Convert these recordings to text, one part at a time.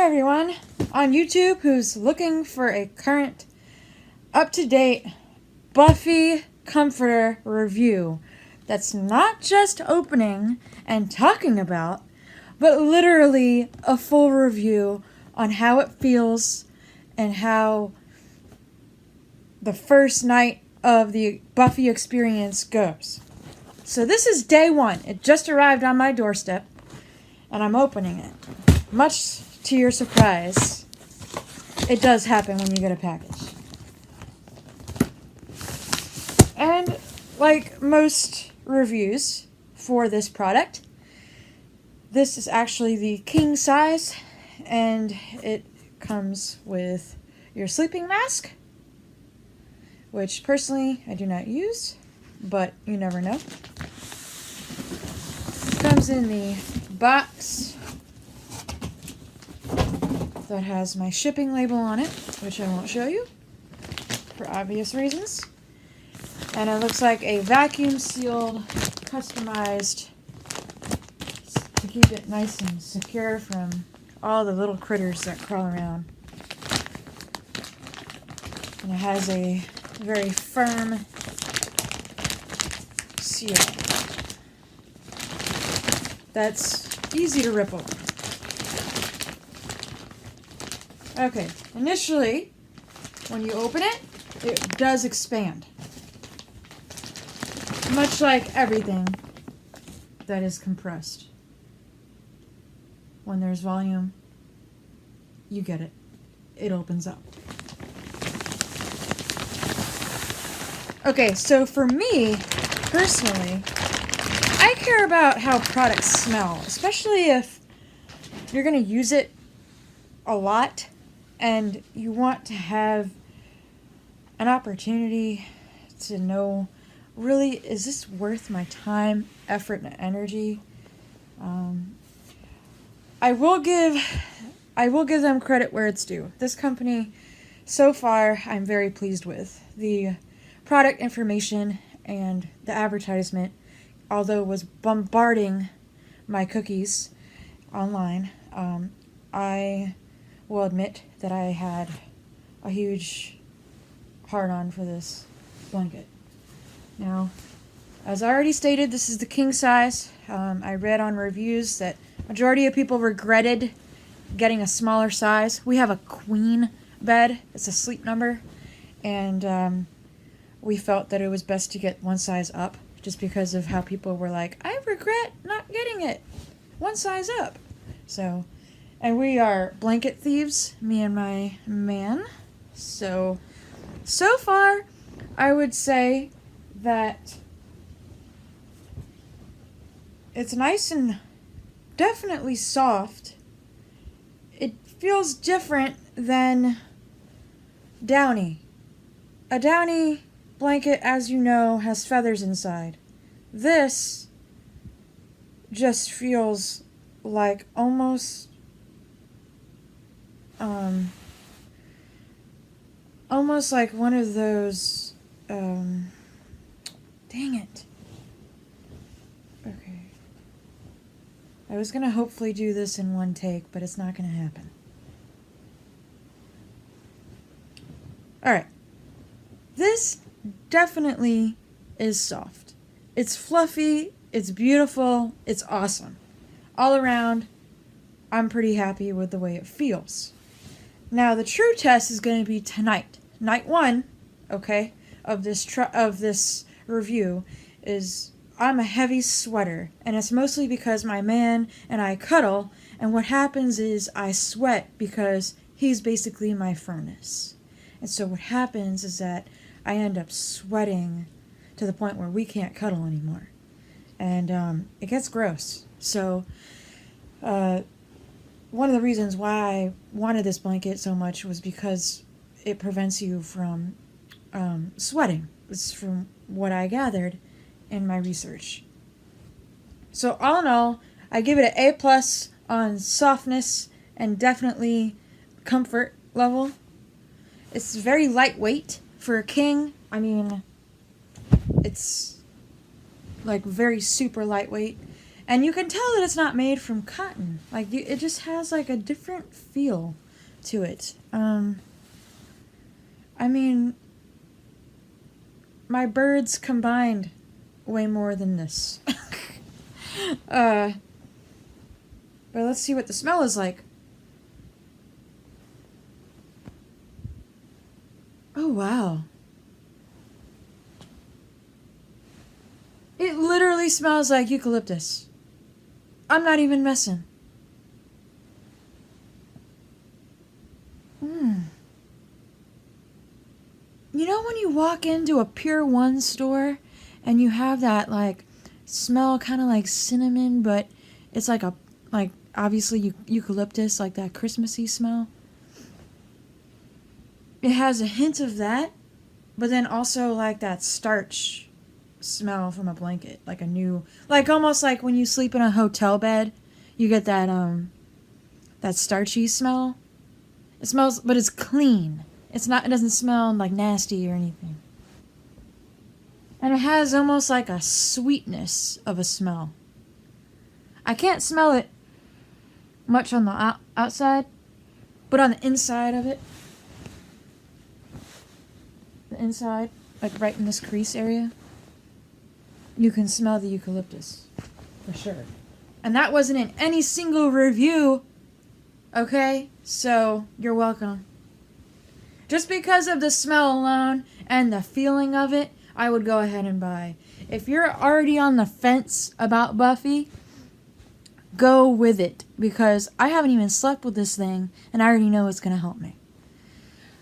everyone on YouTube who's looking for a current, up-to-date Buffy comforter review that's not just opening and talking about, but literally a full review on how it feels and how the first night of the Buffy experience goes. So this is day one. It just arrived on my doorstep, and I'm opening it. Much to your surprise, it does happen when you get a package. And like most reviews for this product, this is actually the king size, and it comes with your sleeping mask, which personally I do not use, but you never know. It comes in the box that has my shipping label on it, which I won't show you for obvious reasons. And it looks like a vacuum sealed, customized to keep it nice and secure from all the little critters that crawl around. And it has a very firm seal that's easy to rip open. Okay, initially, when you open it, it does expand. Much like everything that is compressed. When there's volume, you get it. It opens up. Okay, so for me, personally, I care about how products smell, especially if you're going to use it a lot and you want to have an opportunity to know, really, is this worth my time, effort, and energy? I will give them credit where it's due. This company, so far, I'm very pleased with. The product information and the advertisement, although it was bombarding my cookies online, I will admit that I had a huge hard-on for this blanket. Now, as I already stated, this is the king size. I read on reviews that majority of people regretted getting a smaller size. We have a queen bed. It's a sleep number. And we felt that it was best to get one size up just because of how people were like, I regret not getting it. One size up. So, and we are blanket thieves, me and my man. So far, I would say that it's nice and definitely soft. It feels different than Downy. A Downy blanket, as you know, has feathers inside. This just feels like almost like one of those, dang it. Okay. I was going to hopefully do this in one take, but it's not going to happen. Alright. This definitely is soft. It's fluffy, it's beautiful, it's awesome. All around, I'm pretty happy with the way it feels. Now, the true test is going to be tonight. Night one, okay, of this review is I'm a heavy sweater, and it's mostly because my man and I cuddle, and what happens is I sweat because he's basically my furnace. And so what happens is that I end up sweating to the point where we can't cuddle anymore. And it gets gross. So one of the reasons why I wanted this blanket so much was because it prevents you from sweating. It's from what I gathered in my research. So all in all, I give it an A+ on softness and definitely comfort level. It's very lightweight for a king. I mean, it's like very super lightweight, And you can tell that it's not made from cotton. Like, it just has, like, a different feel to it. I mean, my birds combined way more than this. But let's see what the smell is like. Oh, wow. It literally smells like eucalyptus. I'm not even messing. You know when you walk into a Pure One store and you have that, like, smell kind of like cinnamon, but it's like obviously eucalyptus, like that Christmassy smell? It has a hint of that, but then also like that starch smell from a blanket, like almost like when you sleep in a hotel bed, you get that starchy smell. It smells, but it's clean. It doesn't smell like nasty or anything. And it has almost like a sweetness of a smell. I can't smell it much on the outside, but on the inside of it, the inside, like right in this crease area, you can smell the eucalyptus, for sure. And that wasn't in any single review, okay? So, you're welcome. Just because of the smell alone and the feeling of it, I would go ahead and buy. If you're already on the fence about Buffy, go with it. Because I haven't even slept with this thing, and I already know it's going to help me.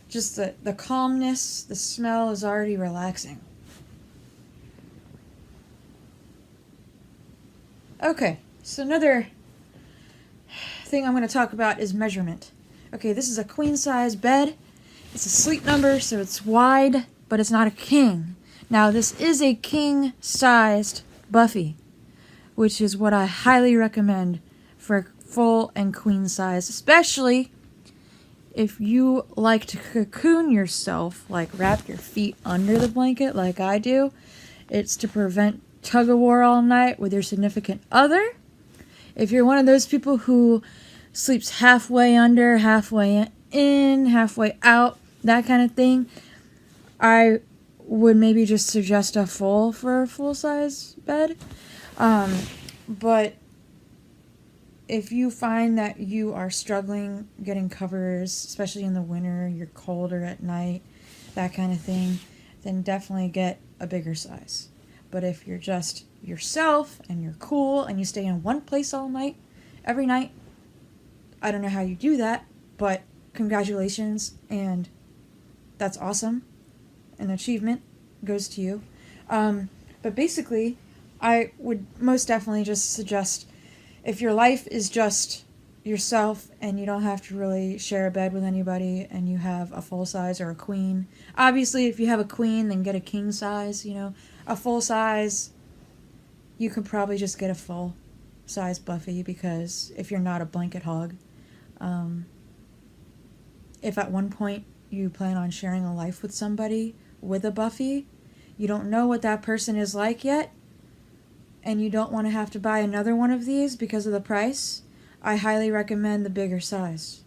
Just the calmness, the smell is already relaxing. Okay, so another thing I'm going to talk about is measurement. Okay, this is a queen size bed. It's a sleep number, so it's wide, but it's not a king. Now, this is a king-sized Buffy, which is what I highly recommend for full and queen size, especially if you like to cocoon yourself, like wrap your feet under the blanket like I do. It's to prevent tug-of-war all night with your significant other. If you're one of those people who sleeps halfway under, halfway in, halfway out, that kind of thing, I would maybe just suggest a full-size bed. But if you find that you are struggling getting covers, especially in the winter, you're colder at night, that kind of thing, then definitely get a bigger size. But if you're just yourself and you're cool and you stay in one place all night, every night, I don't know how you do that, but congratulations, and that's awesome. An achievement goes to you. But basically, I would most definitely just suggest, if your life is just yourself and you don't have to really share a bed with anybody and you have a full size or a queen. Obviously, if you have a queen, then get a king size, A full size, you could probably just get a full size Buffy, because if you're not a blanket hog, if at one point you plan on sharing a life with somebody with a Buffy, you don't know what that person is like yet, and you don't want to have to buy another one of these because of the price, I highly recommend the bigger size.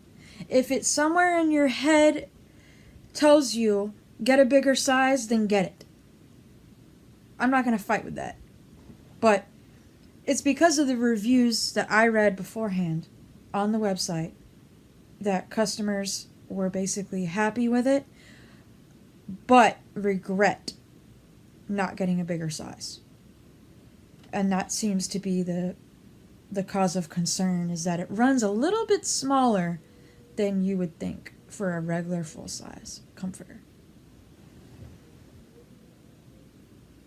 If it's somewhere in your head tells you get a bigger size, then get it. I'm not going to fight with that. But it's because of the reviews that I read beforehand on the website that customers were basically happy with it, but regret not getting a bigger size. And that seems to be the cause of concern, is that it runs a little bit smaller than you would think for a regular full-size comforter.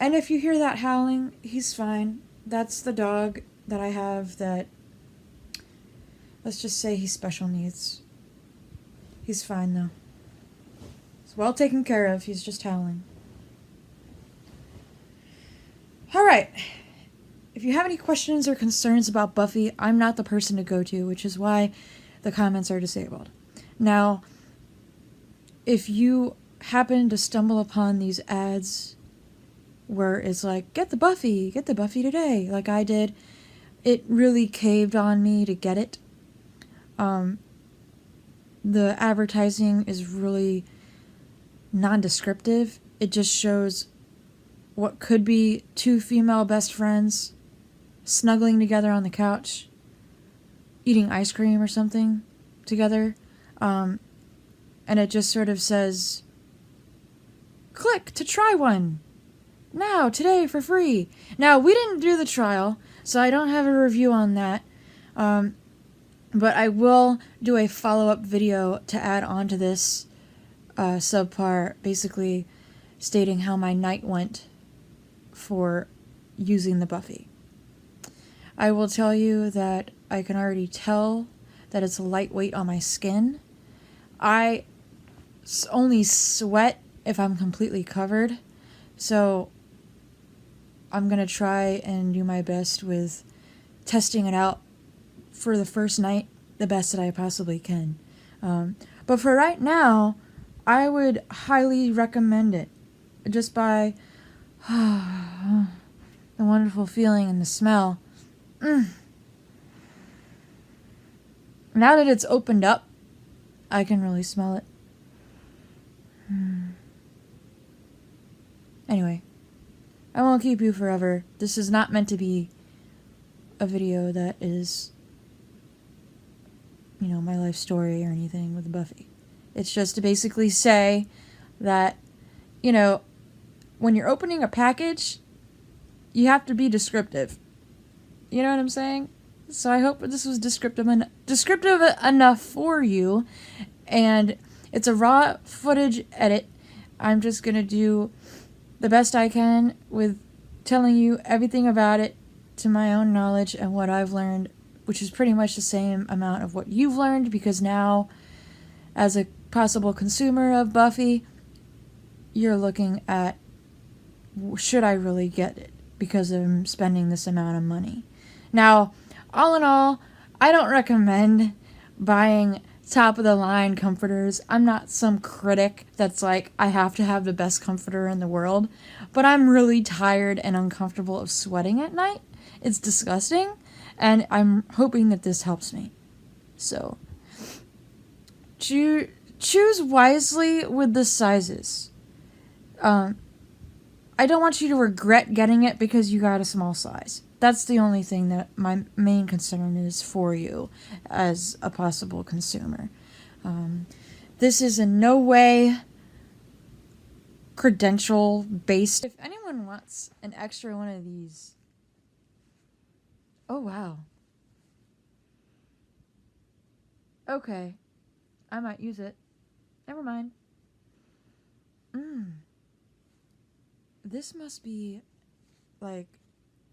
And if you hear that howling, he's fine. That's the dog that I have that, let's just say he's special needs. He's fine, though. He's well taken care of. He's just howling. All right. If you have any questions or concerns about Buffy, I'm not the person to go to, which is why the comments are disabled. Now, if you happen to stumble upon these ads where it's like, get the Buffy today, like I did, it really caved on me to get it. The advertising is really non-descriptive. It just shows what could be two female best friends snuggling together on the couch, eating ice cream or something together. And it just sort of says, click to try one. Now, today, for free. Now, we didn't do the trial, so I don't have a review on that. But I will do a follow-up video to add on to this subpar, basically stating how my night went for using the Buffy. I will tell you that I can already tell that it's lightweight on my skin. I only sweat if I'm completely covered, so I'm going to try and do my best with testing it out for the first night the best that I possibly can. But for right now, I would highly recommend it, just by the wonderful feeling and the smell. Now that it's opened up, I can really smell it. Anyway, I won't keep you forever. This is not meant to be a video that is, my life story or anything with Buffy. It's just to basically say that, when you're opening a package, you have to be descriptive. You know what I'm saying? So I hope this was descriptive enough for you. And it's a raw footage edit. I'm just going to do the best I can with telling you everything about it to my own knowledge and what I've learned, which is pretty much the same amount of what you've learned, because now, as a possible consumer of Buffy, you're looking at, should I really get it because I'm spending this amount of money? Now, all in all, I don't recommend buying top-of-the-line comforters. I'm not some critic that's like, I have to have the best comforter in the world, but I'm really tired and uncomfortable of sweating at night. It's disgusting, and I'm hoping that this helps me. So, choose wisely with the sizes. I don't want you to regret getting it because you got a small size. That's the only thing that my main concern is for you as a possible consumer. This is in no way credential based. If anyone wants an extra one of these, oh wow. Okay, I might use it. Never mind. This must be like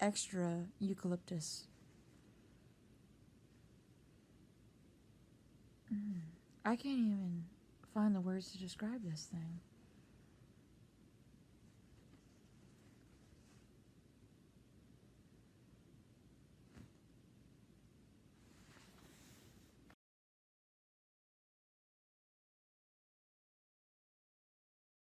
extra eucalyptus. I can't even find the words to describe this thing.